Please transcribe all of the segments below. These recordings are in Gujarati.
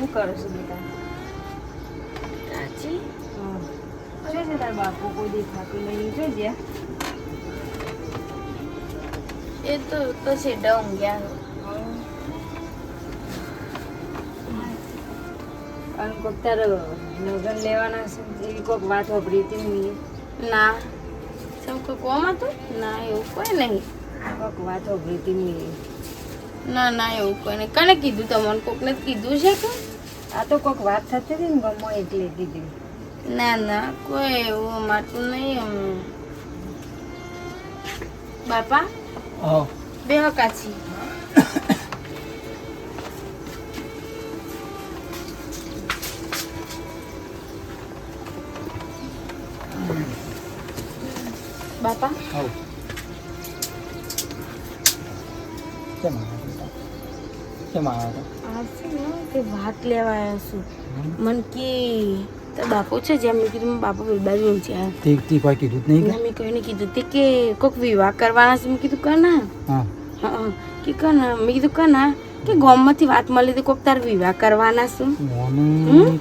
શું કરો છો બેટા? કાચી અરે છે તાર બાપુ કોઈ દેખાતું નહીં જોજે. એ તો છેડા ઊંઘ્યા. અને કોક તાર લગ્ન લેવાના છે એવી કોઈક વાત વાપરી હતી મેં. ના સમ કોઈ કોમ હતું? ના એવું કોઈ નહીં. કોઈક વાત વાપરી હતી મેં. ના એવું કોઈ નહીં. કને કીધું તમને? કોકને કીધું છે કે? આ તો કોઈક વાત થતી હતી ને ગમો એટલે કીધું. ના કોઈ એવું માતું નહીં. બાપા બેહો કાચી. બાપા તે વાત લેવા આવ્યા છું. મન કે તો બાપુ છે જેમ મેં કીધું બાપુ બાજુ છે. કોઈ કીધું જ નહીં. મેં કોઈને કીધું તે કે કોઈક વિવાહ કરવાના છે. મેં કીધું કના? હા કે કના? મેં કીધું કના કે ગામમાંથી વાત મળી હતી કોક તાર વિવાહ કરવાના છે.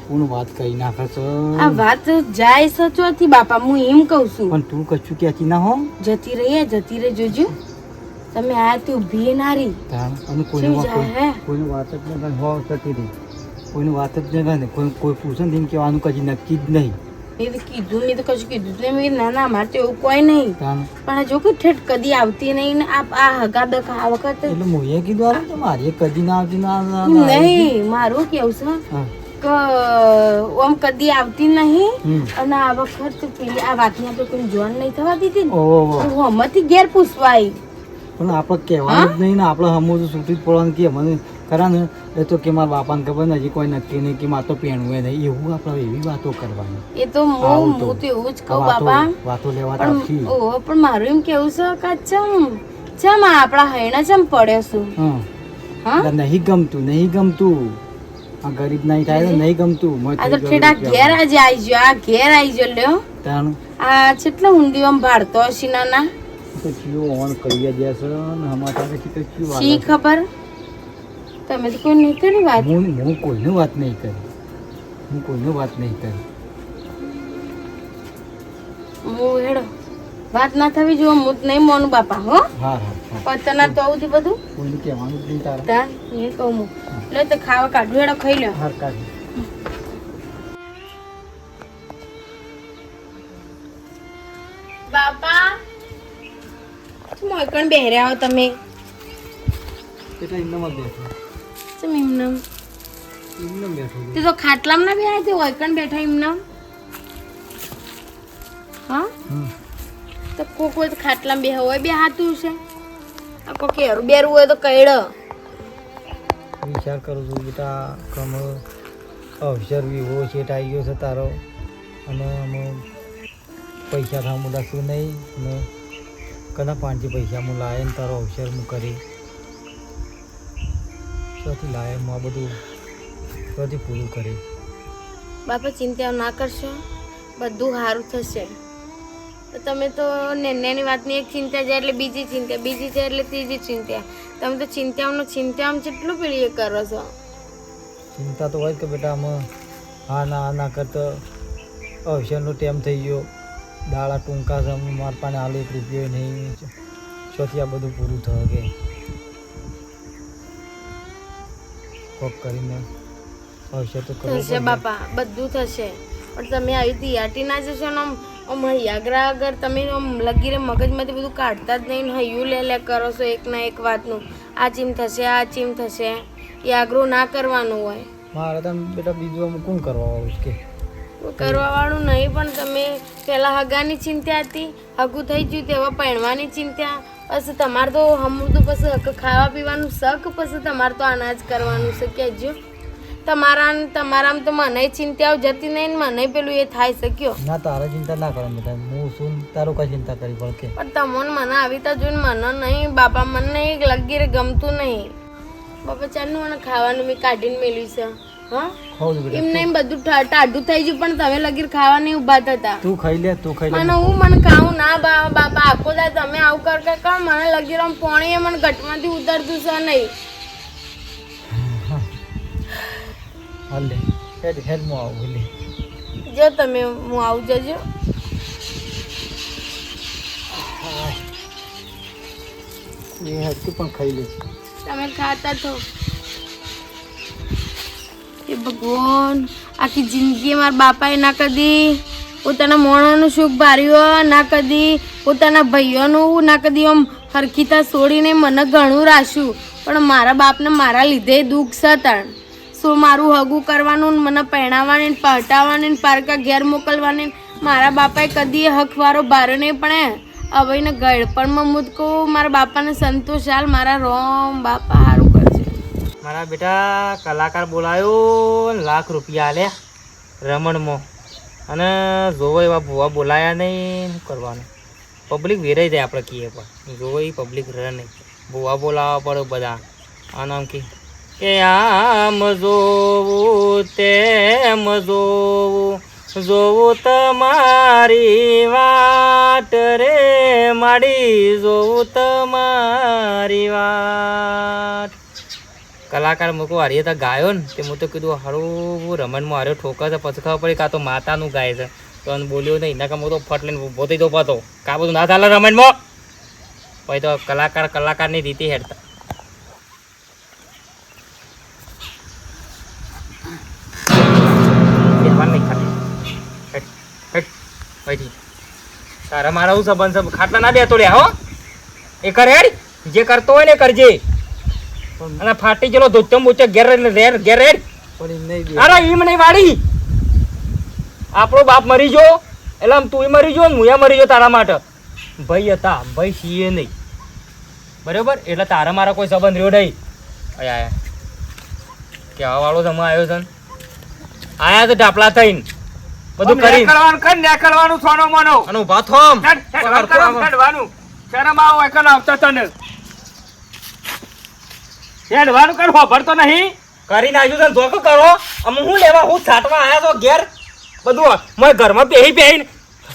કોણ વાત કરી નાખે છે? આ વાત જાય સચોથી બાપા, હું એમ કહું છું. પણ તું કશું ક્યાંથી ના હો. જતી રહી જોજો. તમે આ તું ઊભી ના રહી. અને કોઈની વાત જ નહીં હો થતી રહી. કોઈની વાત જ નહીં કોઈ પૂછે ને કહેવાનું કદી નક્કી જ નહીં. મેં કીધું મેં તો કશું કીધું નહીં. મેં ના મારે તો એવું કોઈ નહીં. પણ જો કે ઠેઠ કદી આવતી નહીં ને આ હગા દકા આ વખત એટલે મોએ કીધું તો મારી કદી ના આવતી ના નહીં. મારું કેવું છે કે ઓમ કદી આવતી નહીં. અને આ વખત પેલી આ વાતની આપણે કોઈ જોન નહીં થવા દીધી ને હમણાંથી ઘેર પૂછવા આવી. પણ આપણે કહેવાનું જ નહીં ને આપણે હમું તો છૂટી જ પડવાનું કે મને ખરા ને એ તો કે મારા બાપાને ખબર ને હજી કોઈ નક્કી નહીં કે મારે તો પહેણવું નહીં એવું આપણે એવી વાતો કરવાની. એ તો હું તો એવું જ કહું બાપા. વાતો લેવા પણ મારું એમ કેવું છે કે ચમ આપણા હૈણા ચમ પડ્યો છું. નહીં ગમતું આ ગરીબ નહીં થાય નહીં ગમતું. આ તો ઠેડા ઘેર આજે આવી ગયો. આ ઘેર આવી ગયો લ્યો. આ કેટલા ઊંડી આમ ભાડતો હશે નાના. શી ખબર? તમે તો કોઈ નહીં કરી વાત. હું કોઈની વાત નહીં કરી. હું હેડો વાત ના થવી જો હું નહીં મોનું બાપા. હો પતના તો આવું બધું કોઈને કહેવાનું જ નહીં તારે. તા એ કહું હું લે તો ખાવા કાઢું હેડો ખાઈ લો. બાપા મોકણ બેહર્યા હો તમે. તે તો ખાટલામાં ના બેહ્યા તે ઓયકણ બેઠા એમના. હા તો કોઈ ખાટલામાં બેહા હોય બેહાતું છે. આ કોઈ કેરું બેરું હોય તો કઈડ વિચાર કરું છું બેટા કમ અવસર વિવો છે આવી ગયો છે તારો. અને અમે પૈસા થા મુલાશું નહીં અને કના 5 પૈસા હું લાવે ને તારો અવસર હું કરી સૌથી લાવે હું આ બધું સૌથી પૂરું કરી. બાપા ચિંતા ના કરશો, બધું સારું થશે. તમે તો નેની વાતની એક ચિંતા જાય એટલે બીજી ચિંતા, બીજી જાય એટલે ત્રીજી ચિંતા. તમે તો ચિંતામાં કેટલું પેલી એ કરો છો. ચિંતા તો હોય કે બેટા અમે ના કરતો અવસરનો ટાઈમ થઈ ગયો. દાડા ટૂંકા છે મારા પાસે હાલ 1 રૂપિયો નહીં. ચોથી આ બધું પૂરું થયું કે કોક કરીને અવસર તો થશે બાપા, બધું થશે. પણ તમે આવી તિયાટી ના જશો ને આમ હૈયાગ્રા અગર તમે આમ લગીરે મગજમાંથી બધું કાઢતા જ નહીં હૈયું લે કરો છો એક ના એક વાતનું. આ ચીમ થશે એ આગ્રહ ના કરવાનું હોય. મારે તો બેટા બીજું અમે કોણ કરવા આવું કે કરવા વાળું નહીં. પણ તમે પેલા હગાની ચિંતા હતી, હગું થઈ ગયું તેવા પહેણવાની ચિંતા. પછી તમારે તો હમું પછી ખાવા પીવાનું શક, પછી તમારે તો અનાજ કરવાનું છે. કહેજો તમારામાં તો મને ચિંતાઓ જતી નહીં ને મને પેલું એ થાય શક્યો ના. તારે ચિંતા ના કરો બેટા, હું શું તારું કઈ ચિંતા કરી પડે. પણ તમને મને આવી તા જોઈને મને નહીં બાપા, મને નહીં લગીરે ગમતું નહીં બાપા. ચાલનું મને ખાવાનું મેં કાઢીને મેળ્યું છે. હા એમ નહીં બધું ટાઢું થઈ ગયું પણ તમે લગીર ખાવા નહીં ઉભા થતા. તું ખાઈ લે મને ખાવું ના બાપા. આખો દા તમે આવું કર મને લગીર આમ પોણી મને ઘટમાંથી ઉતરતું છે નહીં. હાલ લે હેડ હેડ હું આવું લે જો તમે હું આવું જજો એ હરકી પણ ખાઈ લે તમે ખાતા થો એ ભગવાન આખી જિંદગી મારા બાપાએ ના કદી પોતાના મોણાનું સુખ ભાર્યું ના કદી પોતાના ભાઈઓનું ના કદી આમ હરખીતા છોડીને મને ઘણું રાખ્યું પણ મારા બાપને મારા લીધે દુઃખ સતાણ શું મારું હગું કરવાનું ને મને પહેણાવવાની ને પહટાવવાની ને પારકા ઘેર મોકલવાની મારા બાપાએ કદી હકવારો ભાર્યો નહીં પણ હવે ને ગળપણમાં મુદકો મારા બાપાને સંતોષ હાલ મારા રોમ બાપા સારું કરશે મારા બેટા કલાકાર બોલાયો લાખ રૂપિયા આલ્યા રમણમાં અને જોવો એવા ભૂવા બોલાયા નહીં શું કરવાનું પબ્લિક વેરાઈ જાય આપણે કહીએ પણ જોવો એ પબ્લિક રહે નહીં ભૂવા બોલાવવા પડે બધા આને આમ કે આમ જોવું તેમ જોવું જોવું તમારી વાટ રે માડી જોવું તમારી વાત કલાકાર મૂકો હારીએ તો ગાયો ને તે હું તો કીધું હારું રમણમાં હાર્યો ઠોકર છે પછી ખબર પડી કાં તો માતાનું ગાય છે તો એને બોલ્યો નહીં એના કામ હું તો ફટ લઈને ઊભો થઈ જવો હતો કાં બધું ના ચાલે રમણમાં પછી તો કલાકારની રીતે હેડતા તારા મારા હું સંબંધ છે ખાટલા ના બેતો રે હો એ કરે જે કરતો હોય ને કરજે અને ફાટી ગયેલો ધોચો મોચો ઘેર ઘેર પણ એમ નહીં અરે એમ નહીં વાળી આપણો બાપ મરી ગયો એટલે આમ તું મરી ગયો ને હું મરી ગયો તારા માટે ભાઈ હતા ભાઈ છીએ નહીં બરાબર એટલે તારા મારા કોઈ સંબંધ રહ્યો નહીં આયા કેવા વાળો તમે આવ્યો છે આયા તો ઢાપલા થઈને બધું કરી કરવાનું સોનો મોનો અને ઉભા થોમ હેડવાનું શરમ આવો એકલ આવતા તને હેડવાનું કર ખબર નહીં કરી નાખ્યું છે ધોકો કરો અમે હું લેવા હું છાટવા આયા તો ઘેર બધું મેં ઘરમાં બેહી બેહીને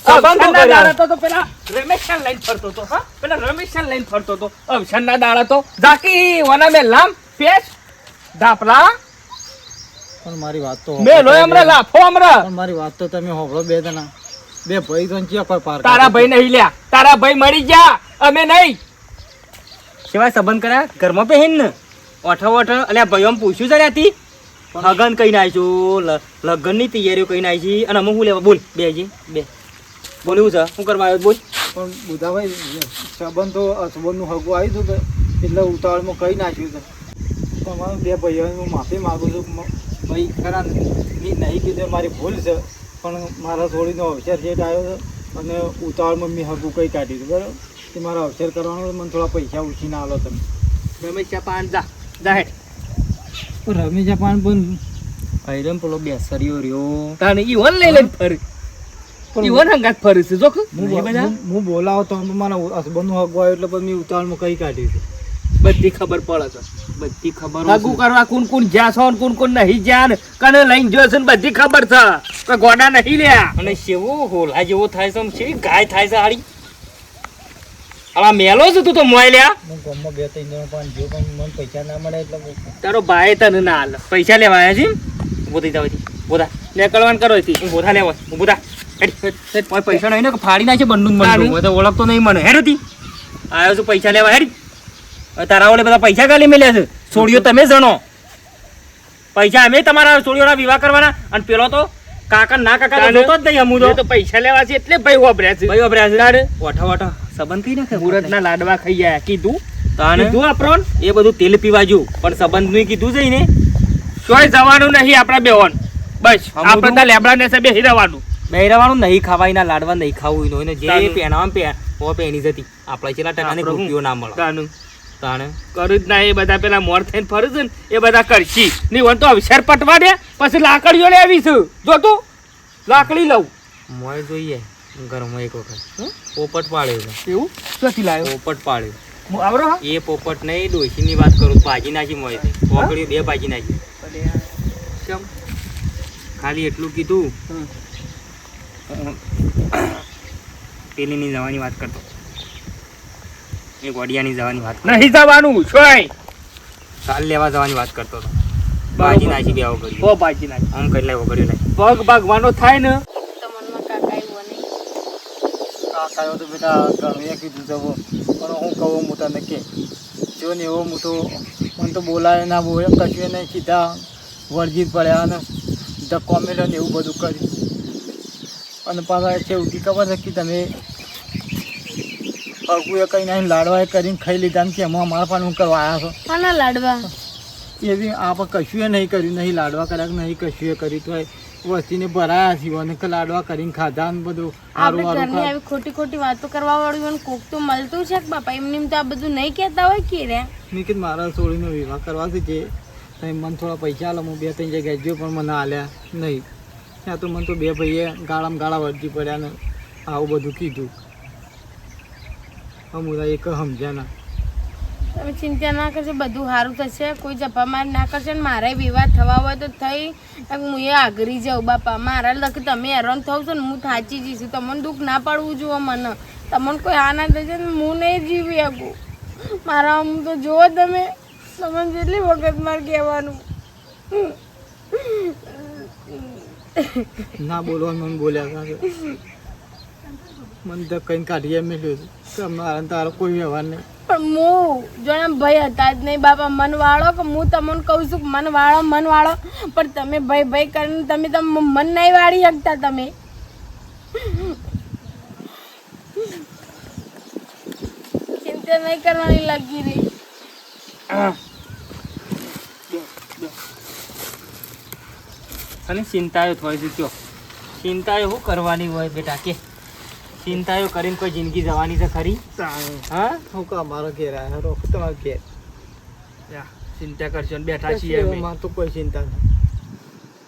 સંબંધો કર્યા તો પેલા રમેશ લઈને ફરતો હતો હા પેલા રમેશ લઈને ફરતો હતો અવસરના દાડા તો જાકી વના મે લામ પેચ ધાપલા પણ મારી વાત તો મે લો હમરા લાફો હમરા પણ મારી વાત તો તમે હોભળો બે જણા બે ભાઈ તો ચિયા કોઈ પાર તારા ભાઈ નહીં લ્યા તારા ભાઈ મરી ગયા અમે નહીં સિવાય સંબંધ કર્યા ઘરમાં બેહીન ને ઓઠો અને આ ભાઈઓ પૂછ્યું છે ત્યાંથી હગન કઈ નાખ્યું લગ્નની તૈયારીઓ કઈ નાખી અને અમે શું લેવા બોલ બેજી બે બોલ્યું છે શું કરવા આવ્યો બોલ પણ બુધાભાઈ સંબંધ તો સંબંધનું હગું આવ્યું હતું એટલે ઉતાવળમાં કહી નાખ્યું છે પણ મારું બે ભાઈઓને હું માફી માગું છું ભાઈ ખરા નહીં કીધું મારી ભૂલ છે પણ મારા છોડીનો અવસર જેટ આવ્યો છે અને ઉતાવળમાં મેં હગું કંઈ કાઢ્યું હતું બરાબર કે મારા અવસર કરવાનો મને થોડા પૈસા ઉછીને આલો તમે રમેશ પાન જા જાહેર રમેશ પાન પણ આઈરમ પેલો બેસરીઓ રહ્યો તાને ઈ વન લઈ લઈને ફરી ઈ વન હંગાત ફરી છે જો હું બોલાવો તો મારા હસબન્ડનું હગું આવ્યું એટલે પછી મેં ઉતાવળમાં કંઈ કાઢ્યું છે બધી ખબર પડે છે બધી ખબર લાગુ કરવા કોણ જ્યાં છો ને કોણ નહીં જ્યાં કને લઈને જો છે ને બધી ખબર છે કોઈ ગોડા નહીં લ્યા અને શેવો હોલા જેવો થાય છે શેવી ગાય થાય છે હારી આ મેલો છે તું તો મોય લ્યા હું ગામમાં બે ત્રણ જણા પણ જો પણ મને પૈસા ના મળે એટલે તારો ભાઈ તને ના હાલ પૈસા લેવા આવ્યા છે ઉભો થઈ જાવ બોધા નીકળવાનું કરો થી હું બોધા લેવા હું બોધા કોઈ પૈસા નહીં ને કે ફાડી નાખે બંદૂક બંદૂક તો ઓળખતો નહીં મને હેડતી આવ્યો છું પૈસા લેવા હેડી તારા ઓલે બધા પૈસા ગાલી મેલ્યા છે છોડીઓ તમે જણો પૈસા અમે તમારા છોડીઓના વિવાહ કરવાના અને પેલો તો કાકા ના કાકા જોતો જ નહીં અમુદો તો પૈસા લેવા છે એટલે ભાઈ વાપર્યા છે ભાઈ વાપર્યા છે ઓઠા સંબંધ કઈ નાખે મુરત ના લાડવા ખાઈ ગયા કીધું તાને કીધું આપણ એ બધું તેલ પીવા જો પણ સંબંધ નું કીધું છે ને કોઈ જવાનું નહીં આપણા બેહોન બસ આપણે તો લેબડા ને છે બેહી રહેવાનું બહેરવાનું નહીં ખાવાય ના લાડવા નહીં ખાવું હોય ને જે પહેણાવા પહેણી જતી આપણે છેલ્લા ટકાની રૂપિયો ના મળે તાનું તાણે કરું જ ના એ બધા પેલા મોર થઈને ફરું છે ને એ બધા કરશી ની વન તો અવસર પટવા દે પછી લાકડીઓ લેવી છું જો તું લાકડી લઉં મોય જોઈએ ઘરમાં એક વખત પોપટ પાડ્યો છે એવું ક્યાંથી લાવ્યો પોપટ પાડ્યો હું આવરો હા એ પોપટ નહીં ડોશીની વાત કરું ભાજી નાખી મોય પોકડીઓ બે ભાજી નાખી કેમ ખાલી એટલું કીધું પેલીની જવાની વાત કરતો એક વડિયાની જવાની વાત નહીં જવાનું છોય સાલ લેવા જવાની વાત કરતો હતો બાજી નાખી બે વગડ્યું હો બાજી નાખી આમ કરી લે વગડ્યું નહીં પગ ભાગવાનો થાય ને તો મનમાં કાકા એવું નહીં કાકાઓ તો બેટા ઘણું કીધું જવો પણ હું કહું હું તને કે જો ને એવો હું તો મને તો બોલાય ના બોલે કશું નહીં સીધા વર્જીત પડ્યા અને ધક્કો મેળ્યો ને એવું બધું કર્યું અને પાછા છે ઉઠી ખબર છે કે તમે અગુએ કંઈ નહીં લાડવા કરીને ખાઈ લીધા ને કે એમાં અમારા પણ હું કરવા આવ્યા છો આના લાડવા એવી આપણે કશું નહીં કર્યું નહીં લાડવા કર્યા કે નહીં કશું કર્યું તો વસ્તીને ભરાયા છીએ અને કે લાડવા કરીને ખાધા ને બધું આપણે સારું ઘરની સારું આવી ખોટી ખોટી વાતો કરવા વાળું કોક તો મળતું છે કે બાપા એમને એમ તો આ બધું નહીં કહેતા હોય કે રે મેં કીધું મારા છોડીનો વિવાહ કરવા છે જે તમે મને થોડા પૈસા આલો હું 2-3 જગ્યાએ ગયો પણ મને આલ્યા નહીં ત્યાં તો મને તો બે ભાઈએ ગાળામાં ગાળા વળતી પડ્યા ને આવું બધું કીધું અમુરા એક સમજ્યા ના તમે ચિંતા ના કરશો બધું સારું થશે કોઈ જપામાર ના કરશે ને મારે વિવાહ થવા હોય તો થઈ હું એ આગરી જાઉં બાપા મારા લખ તમે હેરાન થાવ છો ને હું થાચી જઈશું તમને દુઃખ ના પાડવું જુઓ મને તમને કોઈ હા ના થશે ને હું નહીં જીવી શકું મારા આમ તો જુઓ તમે તમને જેટલી વખત મારે કહેવાનું ના બોલવાનું મને બોલ્યા કરે મને તો કંઈ કાઢી મેળ્યું કે મારા તારો કોઈ વ્યવહાર નહીં પણ હું જોડે ભાઈ હતા જ નહીં બાપા મન વાળો કે હું તમને કહું છું કે મન વાળો પણ તમે ભાઈ કરીને તમે મન નહીં વાળી શકતા તમે ચિંતા નહીં કરવાની લાગી રહી અને ચિંતાઓ થોડી છે કયો ચિંતાઓ શું કરવાની હોય બેટા કે ચિંતાઓ કરીને કોઈ જિંદગી જવાની છે ખરી હા હું કહું મારો ઘેર આવ્યા રોકું તમારો ઘેર ચિંતા કરશો ને બેઠા છીએ અમે. માં તો કોઈ ચિંતા નહીં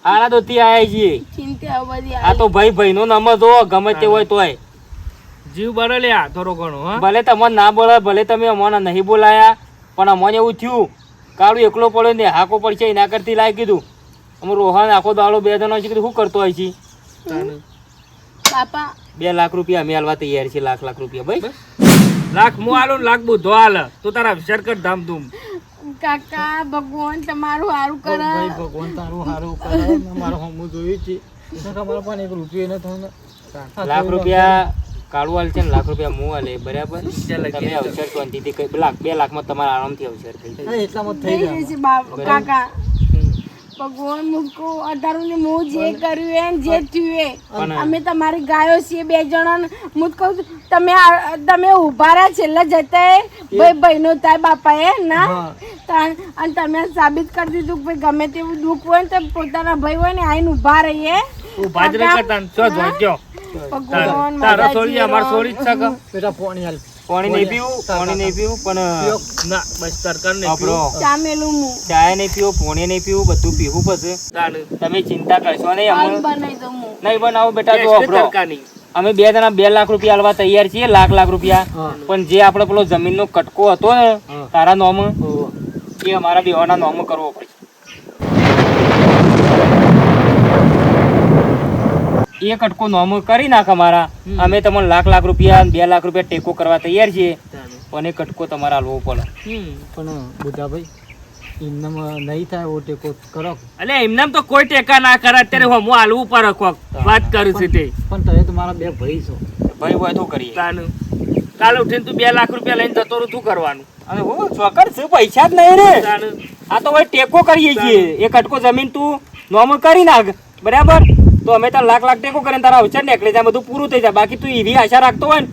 આના તો ત્યાં આયા છીએ ચિંતા બધી આ તો ભાઈ નો નામ જો ગમે તે હોય તોય જીવ બળે લે આ થોડો ઘણો હા ભલે તમને ના બોલાય ભલે તમે અમને નહીં બોલાયા પણ અમને એવું થયું કાળું એકલો પડ્યો ને હાકો પડશે એના કરતી લાવી કીધું અમે રોહન આખો દાડો 2 જણો છે શું કરતો હોય છે બાપા 2 લાખ રૂપિયા અમે હાલવા તૈયાર છે લાખ રૂપિયા ભાઈ લાખ હું આલો ને લાખ બુધો હાલ તું તારા વિચાર કર ધામધૂમ કાકા ભગવાન તમારું સારું કરે ભાઈ ભગવાન તારું સારું કરે મારો હમું જોયું છે અમારા પણ 1 રૂપિયો ન થયો લાખ રૂપિયા કાળું હાલ છે ને લાખ રૂપિયા હું હાલે બરાબર તમે અવસર શાંતિથી કઈ 2 લાખમાં તમારા આરામથી અવસર થઈ જાય એટલામાં થઈ થઈ જાય જશે કાકા ભગવાન મુકો અઢારું ને હું જે કર્યું એ ને જે થયું એ અમે તમારી ગાયો છીએ 2 જણા હું કહું છું, તમે ઉભા રહ્યા છેલ્લા જતા ભાઈ નો થાય બાપા એ ના અને તમે સાબિત કરી દીધું કે ભાઈ ગમે તેવું દુઃખ હોય ને તો પોતાના ભાઈ હોય ને આઈને ઉભા રહીએ ઉભા જ નહીં કરતા ને છો જોજો ભગવાન તારા છોડી અમાર છોડી જ શકે બેટા પાણી હાલ પાણી નહીં પીવું પણ ના બસ તરકર નહીં આપણો ચામેલું હું ચાય નહીં પીવું પાણી નહીં પીવું બધું પીવું પછી તમે ચિંતા કરશો નહીં હાલ અમે બનાવી દઉં હું નહીં બનાવું બેટા જો આપણો તરકાની અમે 2 જણા 2 લાખ રૂપિયા આલવા તૈયાર છીએ લાખ રૂપિયા પણ જે આપણે પેલો જમીનનો કટકો હતો ને તારા નોમ એ અમારા બેવાના નોમ કરવો પડશે એ કટકો નોમ કરી નાખ અમારા અમે તમને લાખ રૂપિયા 2 લાખ રૂપિયા ટેકો કરવા તૈયાર છીએ પણ એ કટકો તમારે આલવો પડે પણ બુધાભાઈ એમનામાં નહીં થાય એવો ટેકો કરો અલે એમનામ તો કોઈ ટેકા ના કરે અત્યારે હું હાલવું પર વાત કરું છું તે પણ તમે તો મારા 2 ભાઈ છો ભાઈ હોય તો કરીએ કાલે ઉઠીને તું 2 લાખ રૂપિયા લઈને જતો રહું શું કરવાનું અને હું ચોકડ છું પૈસા જ નહીં રે આ તો ભાઈ ટેકો કરીએ છીએ એ કટકો જમીન તું નોમ કરી નાખ બરાબર તો અમે તાર લાખ ટેકો કરીને તારા અવસર નીકળી જાય બધું પૂરું થઈ જાય બાકી તું એવી આશા રાખતો હોય ને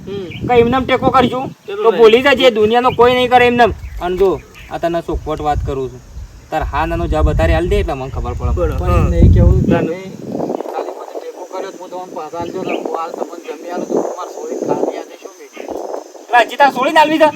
કે એમને ટેકો કરશું તો ભૂલી જાય દુનિયાનો કોઈ નહીં કરે એમને અને જો આ તને ચોખવટ વાત કરું છું તાર હા નાનો જવાબ અત્યારે હાલ દે એટલે મને ખબર પડે પણ નહીં કેવું તમે ખાલી મને ટેકો કર્યો હું તમને પાછા આલજો ને હાલ તમને જમી આલો તો તમારે સોળી ખાલી આને શું મેં હજી તાર છોડી નાલવી છે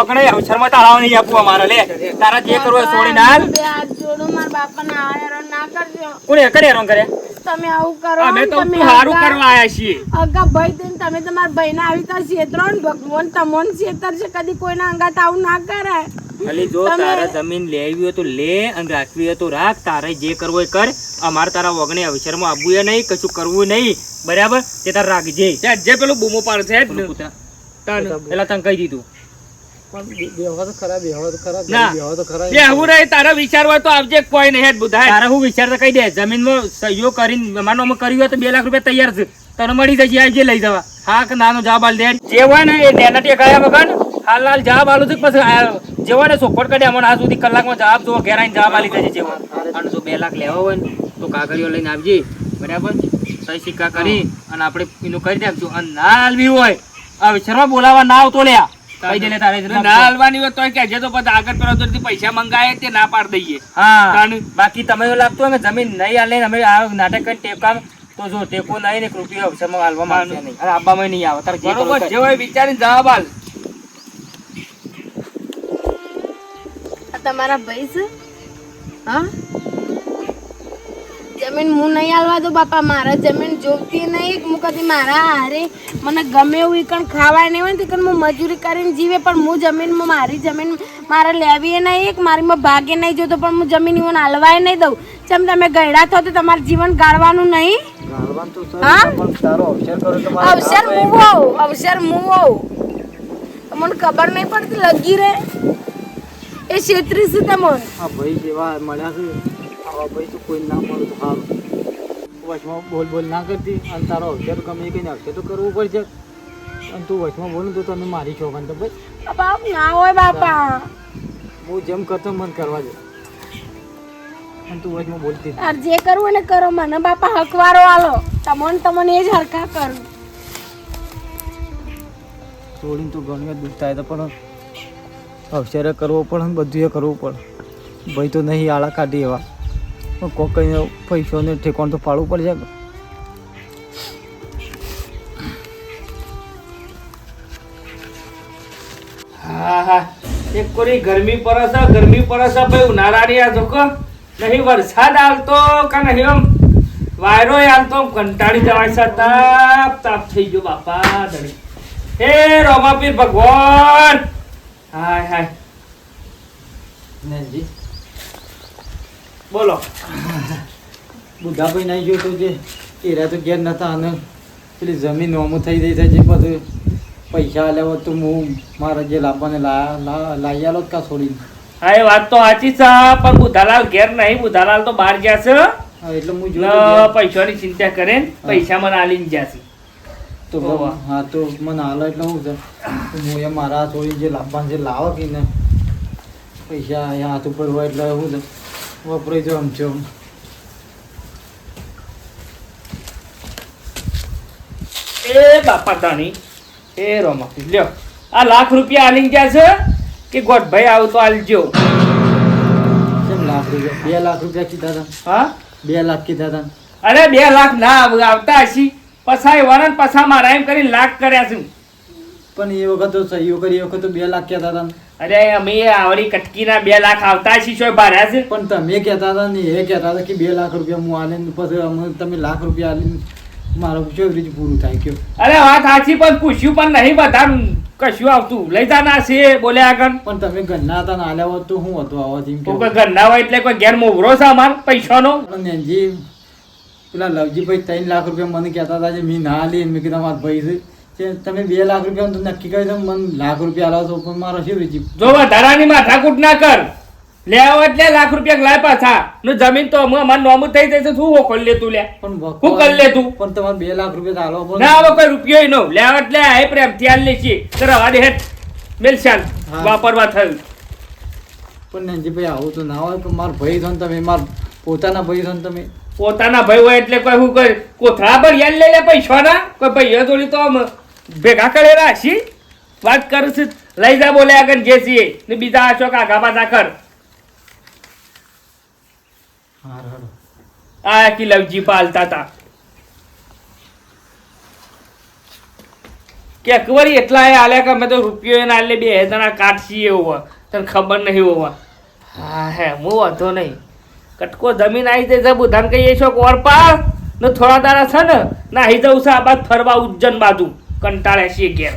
ઓગણે અવસરમાં તાળાવ નહીં આપવું અમારે લે તારા જે કરવું હોય છોડી નાલ બે હાથ જોડો મારા બાપાને આ હેરાન ના કરજો કોને એકડે હેરાન કરે તમે આવું કરો અમે તો તમે સારું કરવા આયા છીએ અગા ભાઈ થઈને તમે તમારા ભાઈને આવી રીતે છેતરો ને ભગવાન તમને છેતર છે કદી કોઈના અંગાત આવું ના કરાય ખાલી જો તારે જમીન લેવી હોય તો લે અને રાખવી હોય તો રાખ તારે જે કરવું હોય કર અમારે તારા વગણે અવસરમાં આવવું નહીં કશું કરવું નહીં બરાબર તે તારે રાખજે જે પેલું બૂમો પાડે છે જ ને. કૂતરા પેલા તને કહી દીધું પણ બેહવા તો ખરા ના. બેહવા તો ખરા બે હું રહે તારા વિચાર હોય તો આવજે કોઈ નહીં હેડ બુધાય તારે હું વિચાર તો કહી દે જમીનમાં સહીઓ કરીને માનવામાં કર્યું હોય તો 2 લાખ રૂપિયા તૈયાર છે તને મળી જશે આજે લઈ જવા હા કે નાનો જવાબ આલ દે જે હોય ને એ નેના ટેકાયા વગર હાલ જવાબ આલું છું પછી જે હોય ને સોપટ કાઢે અમને આ સુધી કલાકમાં જવાબ જો ઘેર આવીને જવાબ આલી જશે જે હોય અને જો 2 લાખ લેવા હોય ને તો કાગળિયો લઈને આવજે બરાબર સહી સિક્કા કરી અને આપણે એનું કરી નાખશું અને ના આલવી હોય આ વિચારમાં બોલાવા ના આવતો લ્યા કહી દે લે તારે ના હાલવાની હોય તોય કહેજે તો પછી આગળ પેલો જોડેથી પૈસા મંગાય તે ના પાડ દઈએ હા તાણી. બાકી તમે એવું લાગતું હોય કે જમીન નહીં આલે ને અમે આ નાટક કરીને ટેકા તો જો ટેકો નહીં ને રૂપિયા અવસરમાં હાલવા માંગશે નહીં અને આપવામાં નહીં આવે તારે જે કરવું બરોબર કરે. જે હોય વિચારીને જવાબ આલ આ તમારા ભાઈ છે હા જમીન હું નહીં હાલવા દો બાપા મારા જમીન જોતી નહીં હું કદી મારા હારે મને ગમે એવું ઈકણ ખાવાય નહીં હોય ને તીકણ હું મજૂરી કરીને જીવે પણ હું જમીનમાં મારી જમીન મારે લેવી નહીં એક મારીમાં ભાગે નહીં જોતો પણ હું જમીન એવું હાલવાય નહીં દઉં જેમ તમે ગયડા થો તો તમારું જીવન ગાળવાનું નહીં ગાળવાનું તો સર હા? પણ તારો અવસર કરો તો મારે અવસર ના હું હોઉં અવસર હું હોઉં મને ખબર નહીં પડતી લગી રે એ છેતરી છે તમને આ ભાઈ જેવા મળ્યા છે આવા ભાઈ તો કોઈ ના મળે તો સારું વચમાં બોલ ના કરતી અને તારો અવસર ગમે કઈ અવસર તો કરવું પડશે અને તું વચમાં બોલું તો તને મારી છોકરાને તો ભાઈ બાપ ના હોય બાપા હું જેમ કરતો મન કરવા દે અને તું વચમાં બોલતી તાર જે કરવું ને કરો મને બાપા હકવારો આલો તમને એ જ હરખા કરું છોડીને તો ઘણી વાર દુઃખ થાય તો પણ અવસરે કરવો પડે ને બધું એ કરવું પડે ભાઈ તો નહીં આળા કાઢી એવા પણ કોઈ કંઈ પૈસોને ઠેકાણ તો પાડવું પડશે કે હા હા એક કોરી ગરમી પડે છે ભાઈ ઉનાળાની આ જોકો નહીં વરસાદ આવતો કે નહીં આમ વાયરો આવતો આમ કંટાળી જવાય છે તાપ તાપ થઈ ગયો બાપા ધડી હે રોમાપીર ભગવાન હાય હાય નેનજી બોલો બુધાભાઈ નહીં જોયો તો જે એરા તો ઘેર નતા અને પેલી જમીન નોમું થઈ ગઈ છે જે બધું પૈસા આલ્યા હોત તો હું મારા જે લાવવાને લાવી આલો કા છોડીને હા એ વાત તો સાચી છે પણ બુધાલાલ ઘેર નહીં બુધાલાલ તો બહાર ગયા છે હા એટલે હું ને જોયું પૈસાની ચિંતા કરે ને પૈસા મને આલીને ગયા છે તો ઓવા. હા તો મને હાલો એટલે હું છે તો હું એ મારા છોડી જે લાવવાનું છે લાવો કે ને પૈસા અહીંયા હાથ ઉપર હોય એટલે હું છે વપરાય જો આમ છો એ બાપા તાણી એ રોમાપીર લ્યો આ લાખ રૂપિયા આલીને ગયા છે કે ગોઠભાઈ આવું તો આલજો કેમ લાખ રૂપિયા 2 લાખ રૂપિયા કીધા હતા હા 2 લાખ કીધા હતા અરે 2 લાખ ના આવતા હશી પછાય વરણ પછા મારા એમ કરી લાખ કર્યા છું પણ એ વખત તો સહીઓ કરી એ વખત તો 2 લાખ કહેતા હતા ને. અરે અમે આવડી કટકીના 2 લાખ આવતા હશી શું ભર્યા છે પણ તમે કહેતા હતા ને એ કહેતા હતા કે 2 લાખ રૂપિયા હું આલે ને પછી તમે લાખ રૂપિયા આલીને મારું કેવી રીતે પૂરું થાય કયો અરે વાત સાચી પણ પૂછ્યું પણ નહીં બધા કશું આવતું લઈ જાના છે બોલ્યા આગળ પણ તમે ઘરના હતા ને આલ્યા હોત તો હું હતો આવાથી એમ કોઈ કહેવું. ઘરના હોય એટલે કોઈ ઘેર મોભરો છે અમાર પૈસાનો પણ નેનજી પેલા લવજીભાઈ 3 લાખ રૂપિયા મને કહેતા હતા જે મેં ના આલી મેં કીધા મારા ભાઈ છે જે તમે 2 લાખ રૂપિયા તો નક્કી કરી દો મને લાખ રૂપિયા આલો તો પણ મારો શું રીજી જો વધારાની માથાકૂટ ના કર લેવો એટલે લાખ રૂપિયા લાય પાછા નું જમીન તો અમાર નોમું થઈ જશે શું ખોલ લે તું લે પણ હું કરી લે તું પણ તમારે 2 લાખ રૂપિયા તો આલો પડે. ના હવે કોઈ રૂપિયો નો લેવા એટલે આ પ્રેમથી આલ લેશી રવા દે હેઠ મેલશાન હા. વાપરવા થયું પણ નેનજીભાઈ આવું તો ના હોય કે મારા ભાઈ છો ને તમે મારા પોતાના ભાઈ છો ને તમે પોતાના ભાઈ હોય એટલે કોઈ હું કોઈ કોથળા પર યાદ લઈ લે પૈસાના કોઈ ભાઈઓ થોડી તો આમ ભેગા કરેલા હશી વાત કરું છું લઈ જા બોલે આગળ જે છીએ ને બીજા આશો કાગા બાધા કર હા હારો આ કી લવજી પાલતા તા કે અકબરી એટલા એ આલ્યા કે અમે તો રૂપિયો એને આલે 2000 કાઢશી એવું તને ખબર નહીં હોવા હા હે હું વાંધો નહીં કટકો જમીન આવી જાય બુધાને કહીએ છો કોર પાર ને થોડા દાડા છે ને નાહી જવું છે આ બાદ ફરવા ઉજ્જૈન બાજુ કંટાળ્યા છીએ ઘેર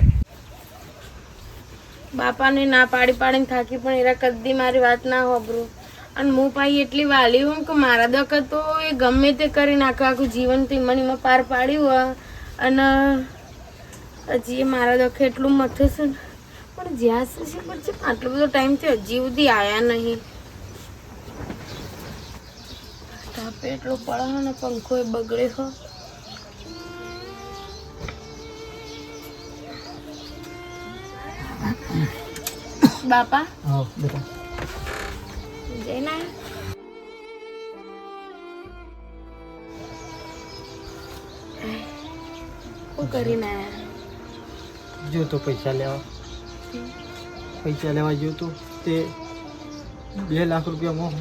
બાપાને ના પાડી પાડીને થાકી પણ એરા કદી મારી વાત ના હોબરું અને હું પાઈ એટલી વાલી હું કે મારા દક તો એ ગમે તે કરી નાખે આખું જીવન તીમણીમાં પાર પાડ્યું હોય અને હજી એ મારા દખ એટલું મથે છે ને પણ જ્યાં સુધી પછી આટલો બધો ટાઈમ થયો હજી સુધી આયા નહીં. તાપે એટલો પડે ને પંખો એ બગડે હો. બાપા હા બેટા જઈને શું કરીને આયા? જો તો પૈસા લેવા જો તો તે 2 લાખ રૂપિયામાં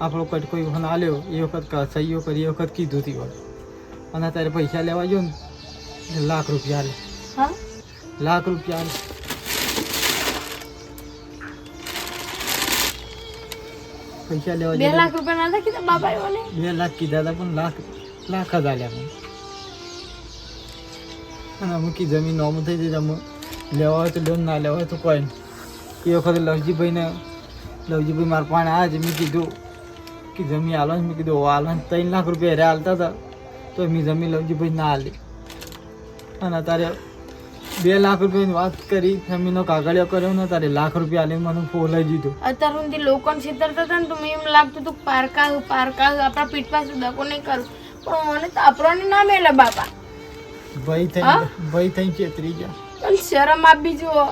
આપણો કટ કોઈ વખત આલ્યો એ વખત સહીઓ કરી એ વખત કીધું હતી હોય અને તારે પૈસા લેવા જો ને ₹1 લાખ આલે. હા ₹1 લાખ આલે. પૈસા લેવા 2 લાખ રૂપિયા ના કીધા બાપા એઓને? 2 લાખ કીધા હતા પણ લાખ જ આલ્યા મને. અને અમુક જમીન નોમ થઈ જાય અમે લેવા હોય તો લોન ના લેવા હોય તો કોઈ નહીં. એ વખતે લવજીભાઈ મારા પાસે આ જ મેં કીધું કે જમીન હાલો મેં કીધું હાલો 3 લાખ રૂપિયા હેરે હાલતા હતા તો મેં જમીન લવજીભાઈ ના હાલી. અને તારે 2 લાખ રૂપિયાની વાત કરી જમીનનો કાગળિયો કર્યો ને તારે ₹1 લાખ હાલે મને ફોલાઈ દીધું. અત્યાર સુધી લોકોને છેતરતા હતા ને તો મને એમ લાગતું હતું પારકા આપણા પીઠ પાસે દકો નહીં કરું પણ મને તો આપણને ના મેલે બાપા. ભાઈ થઈ ચેતરી ગયા. પણ શરમ આપી જુઓ.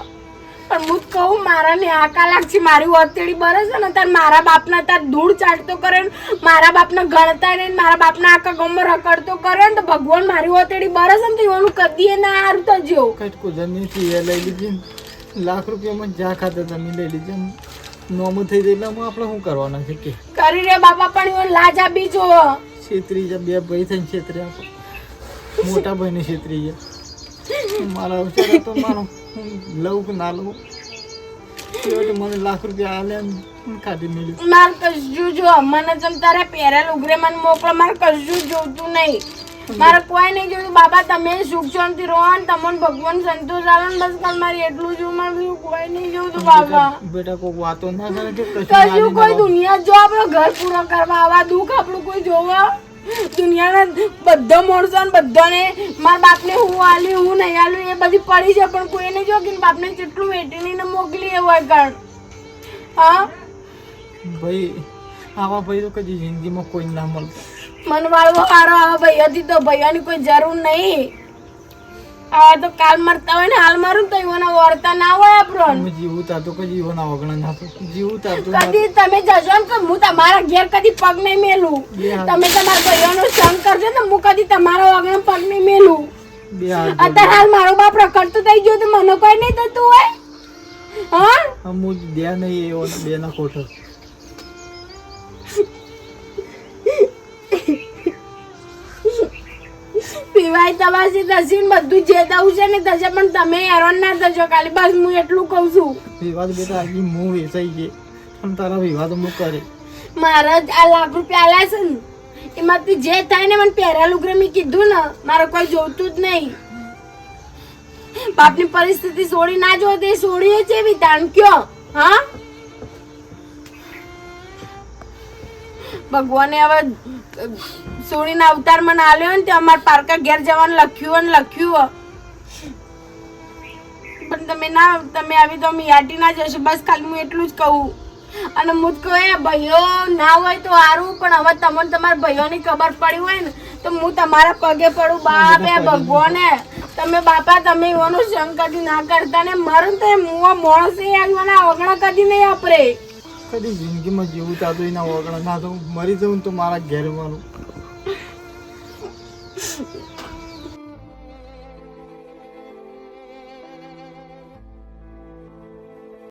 પણ હું જ કહું મારા ને આકા લાગશે મારી ઓતેડી બરસ ને તાર મારા બાપના તાર ધૂળ ચાટતો કરે ને મારા બાપને ગણતા ને મારા બાપના આખા ગામમાં રખડતો કરે ને તો ભગવાન મારી ઓતેડી બરસ ને તો એનું કદી ના હારું તો જો કઈ જમીન લઈ લીધી ₹1 લાખ જા ખાતે જમીન લઈ લીધી નોમું થઈ જાય એટલે આપણે શું કરવાના છે કે કરી રે બાપા પણ એવો લાજ આપી જો. છેતરી જા 2 ભાઈ થઈને છેતરી આપો. મોટા ભાઈને છેતરી ગયા. મારા વિચાર તો મારો લઉં કે ના લઉં મને ₹1 લાખ આલ્યા કાઢી મેળ્યું. મારે કશું જો મને તમ તારે પહેરેલ ઉઘરે મને મોકલો મારે કશું જોતું નહીં મારે કોઈ નહીં જોતું બાપા તમે સુખ શાંતિ રહો ને તમને ભગવાન સંતોષ આવે ને બસ કાલ મારે એટલું જ મારે બીજું કોઈ નહીં જોતું બાપા. બેટા કોઈ વાતો ના કરે કે કશું કોઈ દુનિયા જો આપણો ઘર પૂરો કરવા આવા દુઃખ આપણું કોઈ જોવા દુનિયાના બધા માણસો ને બધાને મારા બાપને હું આલ્યું હું નહીં આલ્યું એ બધી પડી છે પણ કોઈ નહીં જો કે બાપને કેટલું વેટીને મોકલી એવું હોય ગણ. હા ભાઈ આવા ભાઈ તો કદી જિંદગીમાં કોઈ ના મળે. મન વાળવો સારો આવા ભાઈઓથી તો ભાઈઓની કોઈ જરૂર નહીં. આવા તો કાલ મરતા હોય ને હાલ મારું તો એવાના વર્તા ના હોય આપણો. જીવું તાતો કદી એવાના વગણા ના જીવું તાતો કદી તમે જશો ને તો હું તમારા ઘેર કદી પગ નહીં મેલું. તમે તમારા ભાઈઓનો સંગ કરજો ને હું કદી તમારા વગણા પગ નહીં મેલું. અત્યારે હાલ મારો બાપ રખડતો થઈ ગયો તો મને કોઈ નહીં થતું હોય. હા અમુ દે નહીં એવો 2 ના કોઠો. પીવાય તમારી દસી બધું જે દઉં છે ને થશે પણ તમે હેરાન ના થજો ખાલી બસ હું એટલું કહું છું. વિવાદ બેટા આગી હું વેચાઈ ગઈ પણ તારા વિવાદ હું કરે મારા જ ₹1 લાખ આલ્યા છે ને એમાંથી જે થાય ને મને પહેરેલ ઉઘરે મેં કીધું ને મારે કોઈ જોતું જ નહીં. બાપની પરિસ્થિતિ છોડી ના જો તે છોડીએ છે એવી તાણ કયો. હા ભગવાને હવે સોળીના અવતાર મને આલ્યો ને તે અમારા પારકા ઘેર જવાનું લખ્યું પણ તમે આવી તો મિયાટી ના જશો બસ ખાલી હું એટલું જ કહું. અને હું જ કહું એ ભાઈઓ ના હોય તો સારું પણ હવે તમને તમારા ભાઈઓની ખબર પડી હોય ને તો હું તમારા પગે પડું બાપ એ ભગવાને તમે બાપા તમે એવાનો સંગ કદી ના કરતા ને મારું તો મુવા માણસ આવવાના ઓગણા કદી નહીં આપરે. કદી જિંદગીમાં જીવું તાતો એના વગણા ના તો મરી જવું તો મારા ઘેર મારું.